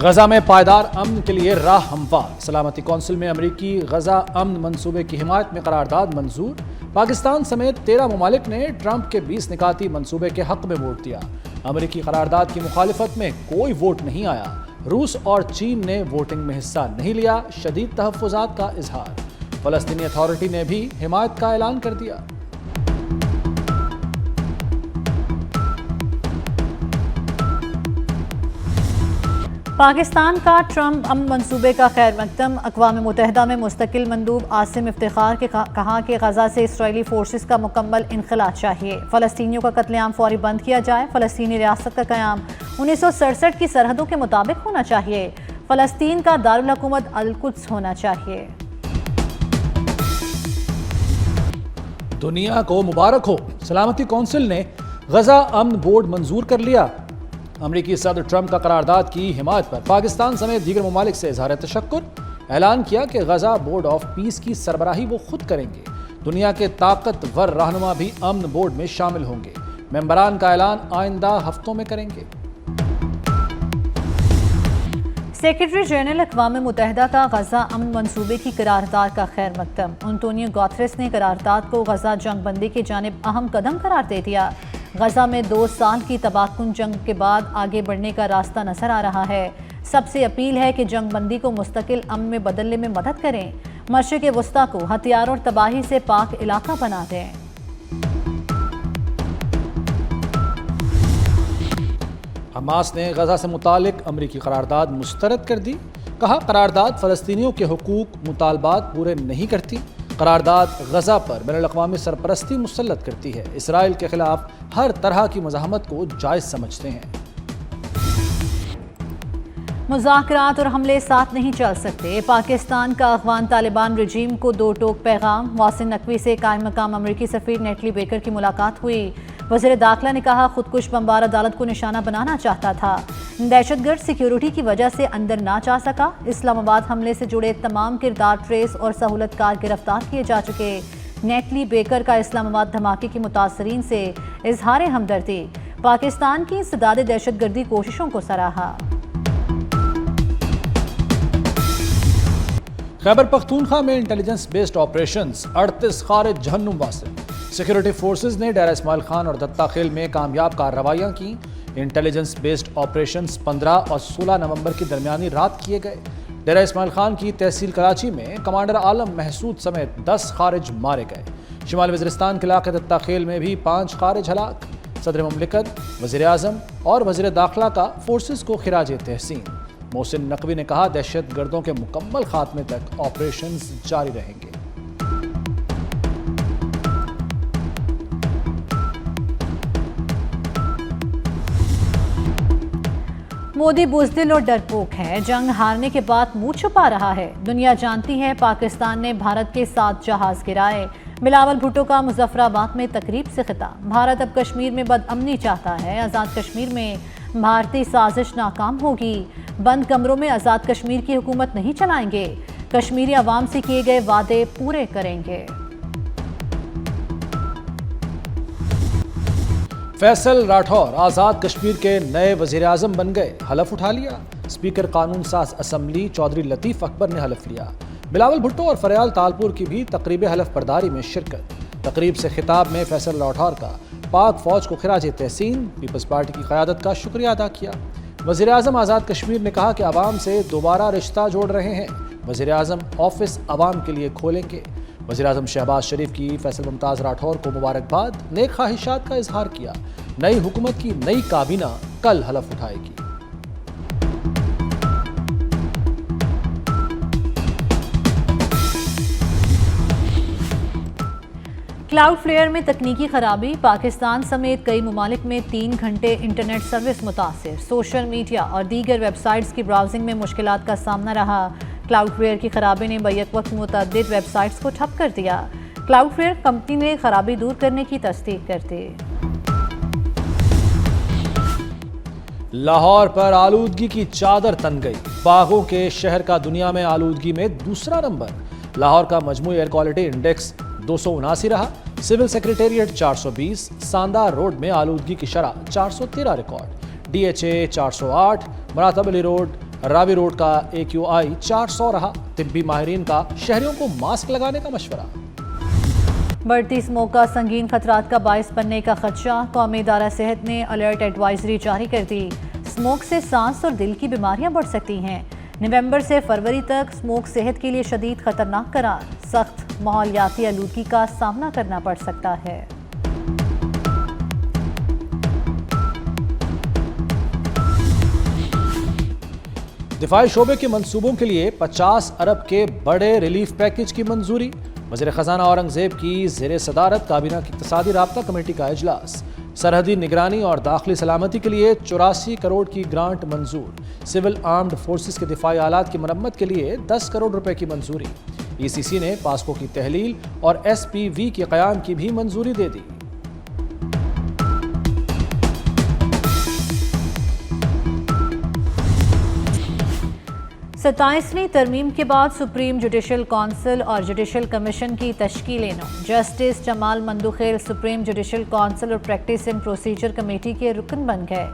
غزہ میں پائیدار امن کے لیے راہ ہموار، سلامتی کونسل میں امریکی غزہ امن منصوبے کی حمایت میں قرارداد منظور۔ پاکستان سمیت 13 ممالک نے ٹرمپ کے 20 نکاتی منصوبے کے حق میں ووٹ دیا۔ امریکی قرارداد کی مخالفت میں کوئی ووٹ نہیں آیا۔ روس اور چین نے ووٹنگ میں حصہ نہیں لیا، شدید تحفظات کا اظہار۔ فلسطینی اتھارٹی نے بھی حمایت کا اعلان کر دیا۔ پاکستان کا ٹرمپ امن منصوبے کا خیر مقدم۔ اقوام متحدہ میں مستقل مندوب عاصم افتخار نے کہا کہ غزہ سے اسرائیلی فورسز کا مکمل انخلاء چاہیے، فلسطینیوں کا قتل عام فوری بند کیا جائے، فلسطینی ریاست کا قیام 1967 کی سرحدوں کے مطابق ہونا چاہیے، فلسطین کا دارالحکومت القدس ہونا چاہیے۔ دنیا کو مبارک ہو، سلامتی کونسل نے غزہ امن بورڈ منظور کر لیا۔ امریکی صدر ٹرمپ کا قرارداد کی حمایت پر پاکستان سمیت دیگر ممالک سے اظہار تشکر۔ اعلان کیا کہ غزہ بورڈ آف پیس کی سربراہی وہ خود کریں گے۔ دنیا کے طاقتور رہنما بھی امن بورڈ میں شامل ہوں گے۔ ممبران کا اعلان آئندہ ہفتوں میں کریں گے۔ سیکرٹری جنرل اقوام متحدہ کا غزہ امن منصوبے کی قرارداد کا خیر مقدم۔ انٹونیو گوتریس نے قرارداد کو غزہ جنگ بندی کی جانب اہم قدم قرار دے دیا۔ غزہ میں 2 سال کی تباہ کن جنگ کے بعد آگے بڑھنے کا راستہ نظر آ رہا ہے۔ سب سے اپیل ہے کہ جنگ بندی کو مستقل امن میں بدلنے میں مدد کریں، مشرق وسطیٰ کو ہتھیاروں اور تباہی سے پاک علاقہ بنا دیں۔ حماس نے غزہ سے متعلق امریکی قرارداد مسترد کر دی۔ کہا قرارداد فلسطینیوں کے حقوق مطالبات پورے نہیں کرتی۔ قرارداد غزہ پر بین الاقوامی سرپرستی مسلط کرتی ہے۔ اسرائیل کے خلاف ہر طرح کی مزاحمت کو جائز سمجھتے ہیں۔ مذاکرات اور حملے ساتھ نہیں چل سکتے، پاکستان کا افغان طالبان رجیم کو 2 ٹوک پیغام۔ محسن نقوی سے قائم مقام امریکی سفیر نیٹلی بیکر کی ملاقات ہوئی۔ وزیر داخلہ نے کہا خودکش بمبار عدالت کو نشانہ بنانا چاہتا تھا، دہشت گرد سیکیورٹی کی وجہ سے اندر نہ جا سکا۔ اسلام آباد حملے سے جڑے تمام کردار ٹریس اور سہولت کار گرفتار کیے جا چکے۔ نیٹلی بیکر کا اسلام آباد دھماکے کی متاثرین سے اظہار ہمدردی، پاکستان کی انسداد دہشت گردی کوششوں کو سراہا۔ خیبر پختونخوا میں انٹیلیجنس بیسڈ آپریشنز 38 خارج جہنم واسطے۔ سیکیورٹی فورسز نے ڈیرہ اسماعیل خان اور دتا خیل میں کامیاب کارروائیاں کی۔ انٹیلیجنس بیسڈ آپریشنز 15 اور 16 نومبر کی درمیانی رات کیے گئے۔ ڈیرہ اسماعیل خان کی تحصیل کراچی میں کمانڈر عالم محسود سمیت 10 خارج مارے گئے۔ شمال وزیرستان کے علاقے دتا خیل میں بھی 5 خارج ہلاک۔ صدر مملکت، وزیر اعظم اور وزیر داخلہ کا فورسز کو خراج تحسین۔ محسن نقوی نے کہا دہشت گردوں کے مکمل خاتمے تک آپریشنز جاری رہیں گے۔ مودی بزدل اور ڈرپوک ہے، جنگ ہارنے کے بعد منہ چھپا رہا ہے۔ دنیا جانتی ہے پاکستان نے بھارت کے 7 جہاز گرائے۔ بلاول بھٹو کا مظفر آباد میں تقریب سے خطاب۔ بھارت اب کشمیر میں بدامنی چاہتا ہے، آزاد کشمیر میں بھارتی سازش ناکام ہوگی۔ بند کمروں میں آزاد کشمیر کی حکومت نہیں چلائیں گے، کشمیری عوام سے کیے گئے وعدے پورے کریں گے۔ فیصل راٹھور آزاد کشمیر کے نئے وزیر اعظم بن گئے، حلف اٹھا لیا۔ اسپیکر قانون ساز اسمبلی چودھری لطیف اکبر نے حلف لیا۔ بلاول بھٹو اور فریال تالپور کی بھی تقریب حلف برداری میں شرکت۔ تقریب سے خطاب میں فیصل راٹھور کا پاک فوج کو خراج تحسین، پیپلز پارٹی کی قیادت کا شکریہ ادا کیا۔ وزیر اعظم آزاد کشمیر نے کہا کہ عوام سے دوبارہ رشتہ جوڑ رہے ہیں، وزیر اعظم آفس عوام کے لیے کھولیں گے۔ وزیر اعظم شہباز شریف کی فیصل ممتاز راٹھور کو مبارکباد، نیک خواہشات کا اظہار کیا۔ نئی حکومت کی نئی کابینہ کل حلف اٹھائے گی۔ کلاؤڈ فلیئر میں تکنیکی خرابی، پاکستان سمیت کئی ممالک میں 3 گھنٹے انٹرنیٹ سروس متاثر۔ سوشل میڈیا اور دیگر ویب سائٹس کی براؤزنگ میں مشکلات کا سامنا رہا۔ کلاؤڈ فلیئر کی خرابی نے بیک وقت متعدد ویب سائٹس کو ٹھپ کر دیا۔ کلاؤڈ فلیئر کمپنی نے خرابی دور کرنے کی تصدیق کر دی۔ لاہور پر آلودگی کی چادر تن گئی، باغوں کے شہر کا دنیا میں آلودگی میں دوسرا نمبر۔ لاہور کا مجموعی ایئر کوالٹی انڈیکس 279 رہا۔ سول سیکریٹریٹ 420، ساندار روڈ میں آلودگی کی شرح 413 ریکارڈ، ڈی ایچ اے 408، مراتب علی روڈ راوی روڈ کا AQI 400 رہا. طبی ماہرین کا شہریوں کو ماسک لگانے کا مشورہ. بڑھتی اسموک کا سنگین خطرات کا باعث بننے کا خدشہ. قومی ادارہ صحت نے الرٹ ایڈوائزری جاری کر دی. اسموک سے سانس اور دل کی بیماریاں بڑھ سکتی ہیں. نومبر سے فروری تک اسموک صحت کے لیے شدید خطرناک قرار. سخت ماحولیاتی آلودگی کا سامنا کرنا پڑ سکتا ہے. دفاعی شعبے کے منصوبوں کے لیے 50 ارب کے بڑے ریلیف پیکج کی منظوری. وزیر خزانہ اورنگزیب کی زیر صدارت کابینہ کی اقتصادی رابطہ کمیٹی کا اجلاس. سرحدی نگرانی اور داخلی سلامتی کے لیے 84 کروڑ کی گرانٹ منظور. سول آرمڈ فورسز کے دفاعی آلات کی مرمت کے لیے 10 کروڑ روپے کی منظوری. ECC نے پاسکو کی تحلیل اور SPV کے قیام کی بھی منظوری دے دی. ستائیسویں ترمیم کے بعد سپریم جوڈیشل کونسل اور جوڈیشل کمیشن کی تشکیل. جسٹس جمال مندوخیل سپریم جوڈیشل کونسل اور پریکٹس اینڈ پروسیجر کمیٹی کے رکن بن گئے.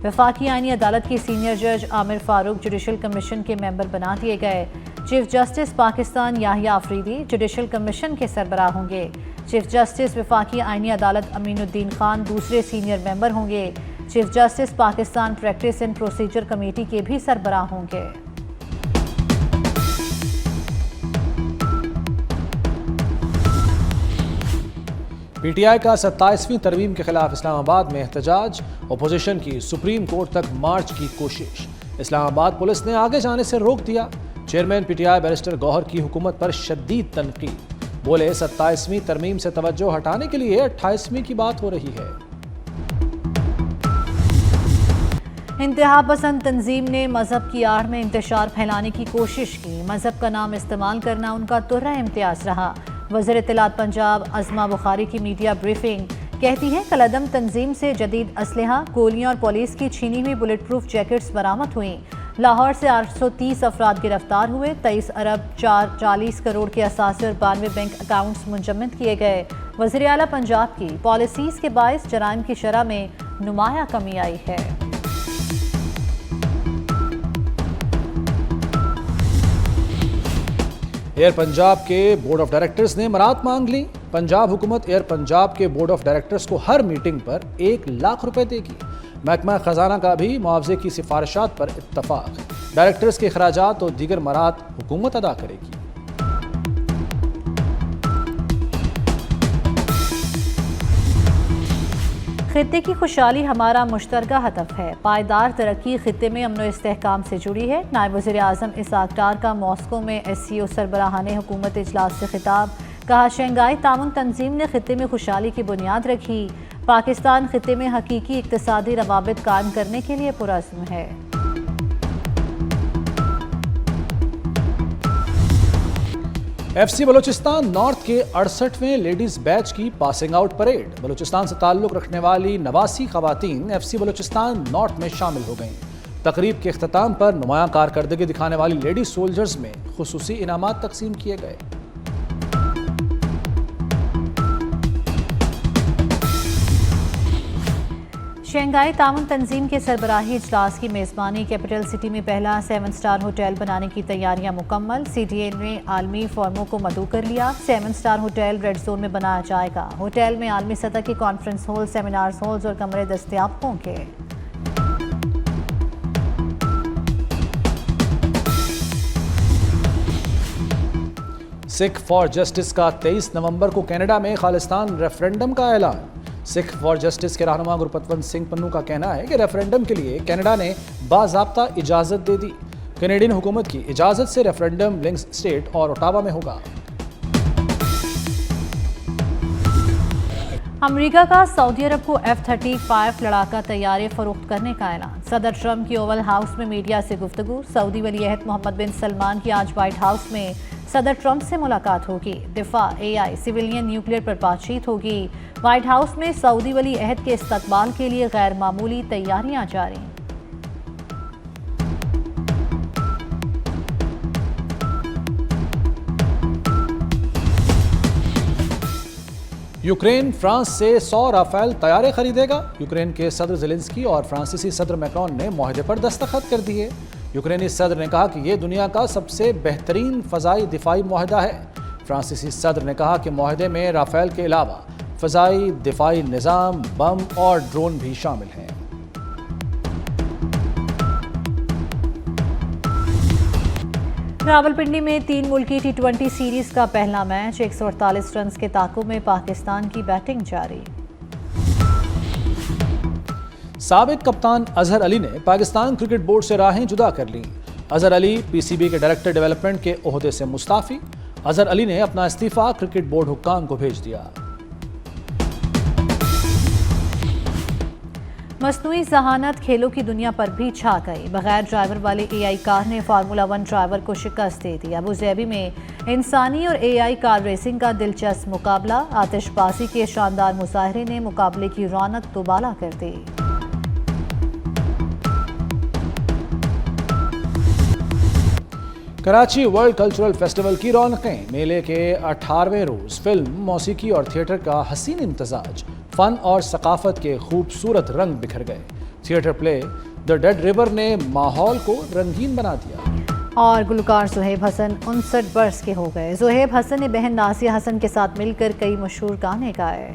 وفاقی آئینی عدالت کے سینئر جج عامر فاروق جوڈیشل کمیشن کے ممبر بنا دیے گئے. Chief justice Pakistan Yahya Afridi judicial commission کے سربراہ ہوں گے. چیف جسٹس وفاقی آئینی عدالت امین الدین خان دوسرے سینئر ممبر ہوں گے. Chief justice Pakistan practice and procedure committee کے بھی سربراہ ہوں گے. PTI کا 27ویں ترمیم کے خلاف اسلام آباد میں احتجاج. اپوزیشن کی سپریم کورٹ تک مارچ کی کوشش. اسلام آباد پولیس نے آگے جانے سے روک دیا. چیئرمین PTI بیرسٹر گوہر کی حکومت پر شدید تنقید. بولے 27ویں ترمیم سے توجہ ہٹانے کے لیے 28ویں کی بات ہو رہی ہے. انتہا پسند تنظیم نے مذہب کی آڑ میں انتشار پھیلانے کی کوشش کی. مذہب کا نام استعمال کرنا ان کا ترہ امتیاز رہا. وزیر اطلاعات پنجاب عظمہ بخاری کی میڈیا بریفنگ. کہتی ہے کالعدم تنظیم سے جدید اسلحہ، گولیاں اور پولیس کی چھینی ہوئی بلٹ پروف جیکٹس برآمد ہوئیں. لاہور سے 830 افراد گرفتار ہوئے. 23 ارب 40 کروڑ کے اثاثے اور 92 بینک اکاؤنٹس منجمد کیے گئے. وزیر اعلیٰ پنجاب کی پالیسیز کے باعث جرائم کی شرح میں نمایاں کمی آئی ہے. ایئر پنجاب کے بورڈ آف ڈائریکٹرز نے برات مانگ لی. پنجاب حکومت ایئر پنجاب کے بورڈ آف ڈائریکٹرز کو ہر میٹنگ پر 1 لاکھ روپے دے گی. محکمہ خزانہ کا بھی معاوضے کی سفارشات پر اتفاق. ڈائریکٹرز کے اخراجات اور دیگر مرات حکومت ادا کرے گی. خطے کی خوشحالی ہمارا مشترکہ ہدف ہے. پائیدار ترقی خطے میں امن و استحکام سے جڑی ہے. نائب وزیر اعظم اسحاق ڈار کا ماسکو میں SCO سربراہان حکومت اجلاس سے خطاب. کہا شنگھائی تعاون تنظیم نے خطے میں خوشحالی کی بنیاد رکھی. پاکستان خطے میں حقیقی اقتصادی روابط قائم کرنے کے لیے پرعزم ہے. FC بلوچستان نارتھ کے 68ویں لیڈیز بیچ کی پاسنگ آؤٹ پریڈ. بلوچستان سے تعلق رکھنے والی 89 خواتین FC بلوچستان نارتھ میں شامل ہو گئیں. تقریب کے اختتام پر نمایاں کارکردگی دکھانے والی لیڈی سولجرز میں خصوصی انعامات تقسیم کیے گئے. شنگھائی تعاون تنظیم کے سربراہی اجلاس کی میزبانی. کیپٹل سٹی میں پہلا 7 سٹار ہوٹل بنانے کی تیاریاں مکمل. CDA نے عالمی فورموں کو مدعو کر لیا. 7 سٹار ہوٹل ریڈ زون میں بنایا جائے گا. ہوٹل میں عالمی سطح کی کانفرنس ہال، سیمینارز ہالز اور کمرے دستیاب ہوں گے. سکھ فار جسٹس کا 23 نومبر کو کینیڈا میں خالصتان ریفرنڈم کا اعلان. سکھ فار جسٹس کے رہنما گرپتونت سنگھ پنو کا کہنا ہے کہ ریفرنڈم کے لیے کینیڈا نے باضابطہ اجازت دے دی. کینیڈین حکومت کی اجازت سے ریفرنڈم لنکس اسٹیٹ اور اوٹاوا میں ہوگا. امریکہ کا سعودی عرب کو F-35 لڑاکا طیارے فروخت کرنے کا اعلان. صدر ٹرمپ کی اوول ہاؤس میں میڈیا سے گفتگو. سعودی ولی عہد محمد بن سلمان کی آج وائٹ ہاؤس میں صدر ٹرمپ سے ملاقات ہوگی. دفاع، AI، سویلین نیوکلیئر پر بات چیت ہوگی. وائٹ ہاؤس میں سعودی ولی عہد کے استقبال کے لیے غیر معمولی تیاریاں جاری. یوکرین فرانس سے 100 رافیل طیارے خریدے گا. یوکرین کے صدر زیلنسکی اور فرانسیسی صدر میکرون نے معاہدے پر دستخط کر دیے. یوکرینی صدر نے کہا کہ یہ دنیا کا سب سے بہترین فضائی دفاعی معاہدہ ہے۔ فرانسیسی صدر نے کہا کہ معاہدے میں رافیل کے علاوہ فضائی دفاعی نظام، بم اور ڈرون بھی شامل ہیں۔ راولپنڈی میں 3 ملکی T20 سیریز کا پہلا میچ 148 رنز کے تعاقب میں پاکستان کی بیٹنگ جاری۔ سابق کپتان اظہر علی نے پاکستان کرکٹ بورڈ سے راہیں جدا کر لیں۔ اظہر علی PCB کے ڈائریکٹر ڈیولپمنٹ کے عہدے سے مستعفی۔ اظہر علی نے اپنا استعفیٰ کرکٹ بورڈ حکام کو بھیج دیا۔ مصنوعی ذہانت کھیلوں کی دنیا پر بھی چھا گئی۔ بغیر ڈرائیور والی AI کار نے فارمولا 1 ڈرائیور کو شکست دے دی۔ ابوظہبی میں انسانی اور AI کار ریسنگ کا دلچسپ مقابلہ، آتش بازی کے شاندار مظاہرے نے مقابلے کی رونق دوبالا کر دی۔ کراچی ورلڈ کلچرل فیسٹیول کی رونقیں۔ میلے کے 18ویں روز فلم، موسیقی اور تھیٹر کا حسین امتزاج، فن اور ثقافت کے خوبصورت رنگ بکھر گئے۔ تھیٹر پلے دی ڈیڈ ریور نے ماحول کو رنگین بنا دیا۔ اور گلوکار زہیب حسن 59 برس کے ہو گئے۔ زہیب حسن نے بہن نازیہ حسن کے ساتھ مل کر کئی مشہور گانے گائے۔